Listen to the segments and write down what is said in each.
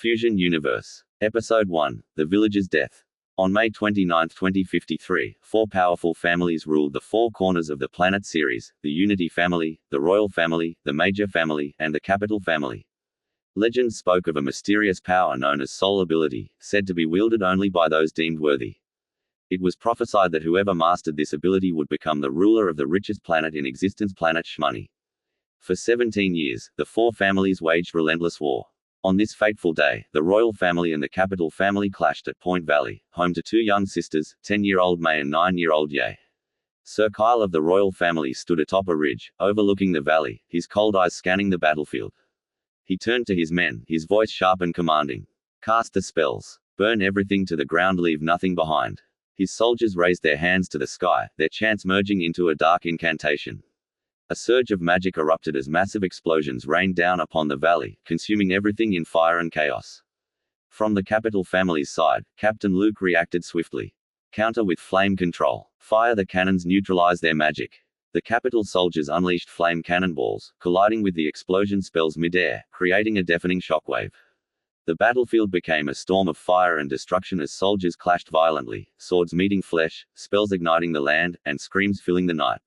Fusion Universe. Episode 1. The Village's Death. On May 29, 2053, four powerful families ruled the four corners of the planet series: the Unity family, the Royal family, the Major family, and the Capital family. Legends spoke of a mysterious power known as soul ability, said to be wielded only by those deemed worthy. It was prophesied that whoever mastered this ability would become the ruler of the richest planet in existence, planet Shmoney. For 17 years, the four families waged relentless war. On this fateful day, the Royal family and the Capital family clashed at Point Valley, home to two young sisters, 10-year-old Mae and 9-year-old Yae. Sir Kyle of the Royal family stood atop a ridge, overlooking the valley, his cold eyes scanning the battlefield. He turned to his men, his voice sharp and commanding. "Cast the spells. Burn everything to the ground, leave nothing behind." His soldiers raised their hands to the sky, their chants merging into a dark incantation. A surge of magic erupted as massive explosions rained down upon the valley, consuming everything in fire and chaos. From the Capital family's side, Captain Luke reacted swiftly. Counter with flame control. Fire the cannons, neutralize their magic. The Capital soldiers unleashed flame cannonballs, colliding with the explosion spells mid-air, creating a deafening shockwave. The battlefield became a storm of fire and destruction as soldiers clashed violently, swords meeting flesh, spells igniting the land, and screams filling the night.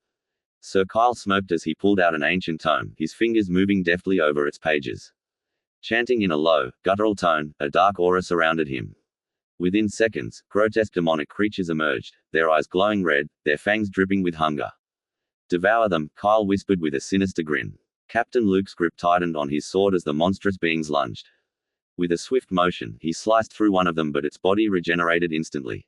Sir Kyle smirked as he pulled out an ancient tome, his fingers moving deftly over its pages. Chanting in a low, guttural tone, a dark aura surrounded him. Within seconds, grotesque demonic creatures emerged, their eyes glowing red, their fangs dripping with hunger. "Devour them," Kyle whispered with a sinister grin. Captain Luke's grip tightened on his sword as the monstrous beings lunged. With a swift motion, he sliced through one of them, but its body regenerated instantly.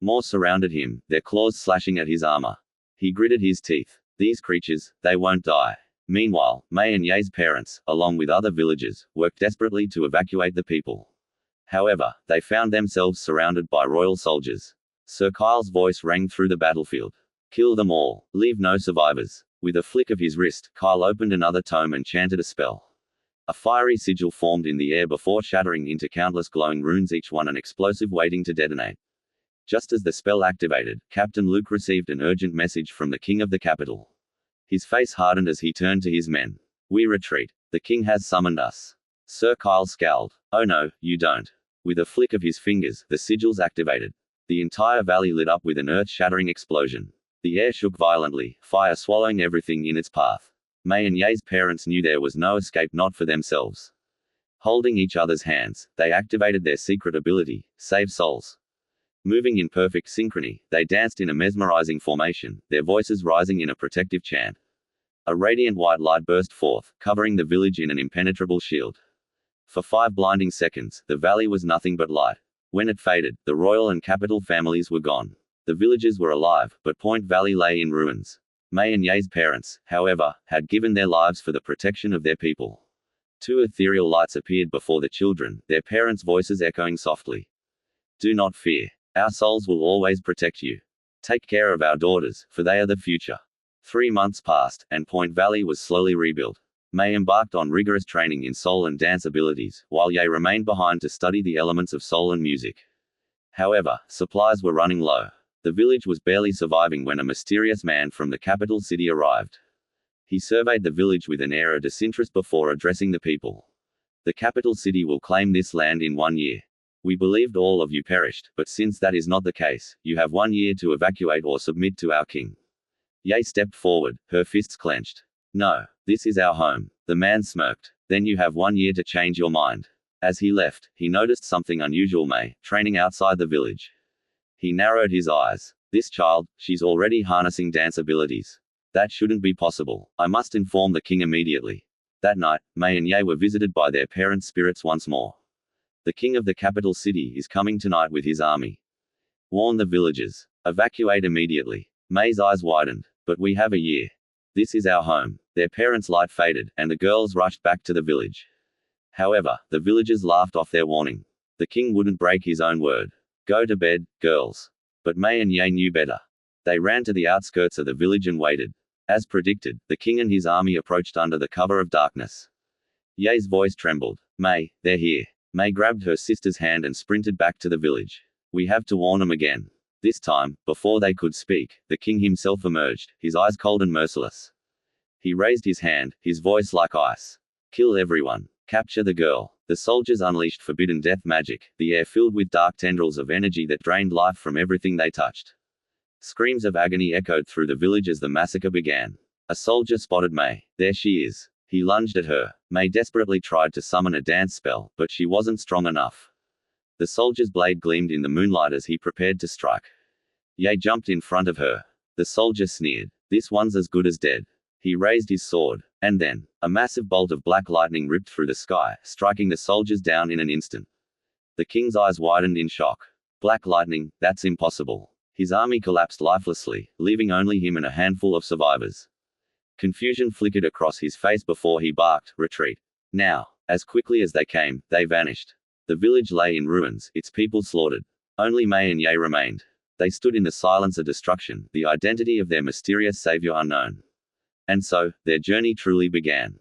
More surrounded him, their claws slashing at his armor. He gritted his teeth. These creatures, they won't die. Meanwhile, Mae and Yae's parents, along with other villagers, worked desperately to evacuate the people. However, they found themselves surrounded by royal soldiers. Sir Kyle's voice rang through the battlefield. "Kill them all. Leave no survivors." With a flick of his wrist, Kyle opened another tome and chanted a spell. A fiery sigil formed in the air before shattering into countless glowing runes, each one an explosive waiting to detonate. Just as the spell activated, Captain Luke received an urgent message from the King of the Capital. His face hardened as he turned to his men. "We retreat. The King has summoned us." Sir Kyle scowled. "Oh no, you don't." With a flick of his fingers, the sigils activated. The entire valley lit up with an earth-shattering explosion. The air shook violently, fire swallowing everything in its path. Mae and Yae's parents knew there was no escape, not for themselves. Holding each other's hands, they activated their secret ability, Save Souls. Moving in perfect synchrony, they danced in a mesmerizing formation, their voices rising in a protective chant. A radiant white light burst forth, covering the village in an impenetrable shield. For 5 blinding seconds, the valley was nothing but light. When it faded, the royal and capital families were gone. The villagers were alive, but Point Valley lay in ruins. Mae and Yae's parents, however, had given their lives for the protection of their people. 2 ethereal lights appeared before the children, their parents' voices echoing softly. "Do not fear. Our souls will always protect you. Take care of our daughters, for they are the future." 3 months passed, and Point Valley was slowly rebuilt. Mae embarked on rigorous training in soul and dance abilities, while Yae remained behind to study the elements of soul and music. However, supplies were running low. The village was barely surviving when a mysterious man from the capital city arrived. He surveyed the village with an air of disinterest before addressing the people. "The capital city will claim this land in 1 year. We believed all of you perished, but since that is not the case, you have 1 year to evacuate or submit to our king." Yae stepped forward, her fists clenched. "No, this is our home." The man smirked. "Then you have 1 year to change your mind." As he left, he noticed something unusual: Mae, training outside the village. He narrowed his eyes. "This child, she's already harnessing dance abilities. That shouldn't be possible. I must inform the king immediately." That night, Mae and Yae were visited by their parents' spirits once more. "The king of the capital city is coming tonight with his army. Warn the villagers. Evacuate immediately." Mae's eyes widened. "But we have a year. This is our home." Their parents' light faded, and the girls rushed back to the village. However, the villagers laughed off their warning. The king wouldn't break his own word. "Go to bed, girls." But Mae and Yae knew better. They ran to the outskirts of the village and waited. As predicted, the king and his army approached under the cover of darkness. Yae's voice trembled. "Mae, they're here." Mae grabbed her sister's hand and sprinted back to the village. "We have to warn them again." This time, before they could speak, the king himself emerged, his eyes cold and merciless. He raised his hand, his voice like ice. "Kill everyone. Capture the girl. The soldiers unleashed forbidden death magic, the air filled with dark tendrils of energy that drained life from everything they touched. Screams of agony echoed through the village as the massacre began. A soldier spotted Mae. There she is. He lunged at her. Mae desperately tried to summon a dance spell, but she wasn't strong enough. The soldier's blade gleamed in the moonlight as he prepared to strike. Yae jumped in front of her. The soldier sneered. This one's as good as dead. He raised his sword. And then, a massive bolt of black lightning ripped through the sky, striking the soldiers down in an instant. The king's eyes widened in shock. Black lightning, that's impossible. His army collapsed lifelessly, leaving only him and a handful of survivors. Confusion flickered across his face before he barked, "Retreat. Now." As quickly as they came, they vanished. The village lay in ruins, its people slaughtered. Only Mae and Yae remained. They stood in the silence of destruction, the identity of their mysterious savior unknown. And so, their journey truly began.